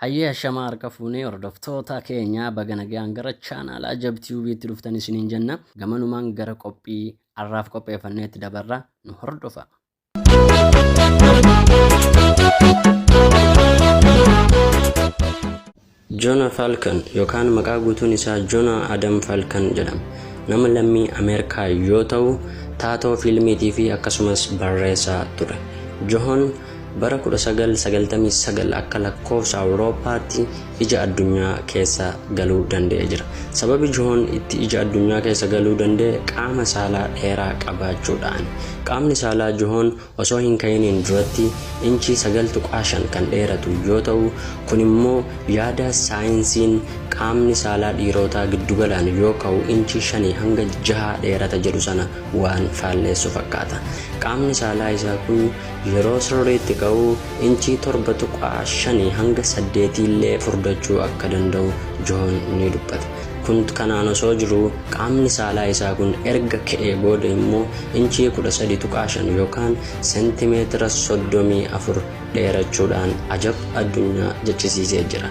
Hayyee shamaa harka fuunee hordoftoota keenyaa baga nagaan gara chaanaala Ajab Tiyuubiitti dhuftan isiniin jenna. Gamanumaan gara qophii har'aaf qopheeffanneetti dabarra nu hordofa. Joona Falcon yookaan maqaa guutuun isaa Joona Adam Falcon jedhama. Nama lammii Ameerikaa yoo ta'u, taatoo fiilmiitii fi akkasumas barreessaa ture. Joon bara 1999 akka lakkoofsa Awurooppaatti ija addunyaa keessa galuu danda'ee jira. Sababi Joon itti ija addunyaa keessa galuu danda'e qaama saalaa dheeraa qabaachuudhaan. Qaamni saalaa Joon osoo hin ka'iniin duratti inchii 9.5 kan dheeratu yoo ta'u, kun immoo yaada saayinsiin qaamni saalaa dhiirotaa giddugalaan yoo ka'u inchii 5 hanga 6 dheerata jedhu sana waan faalleessu fakkaata. Qaamni saalaa isaa kun yeroo sirriitti ka'u inchii 7.5 hanga 8 illee furdachuu akka danda'u Joon ni dubbata. Kun kanaan osoo jiru qaamni saalaa isaa kun erga ka'ee booda immoo inchii 13.5 yookaan seentimeetira 34 dheerachuudhaan ajab addunyaa jechisiisee jira.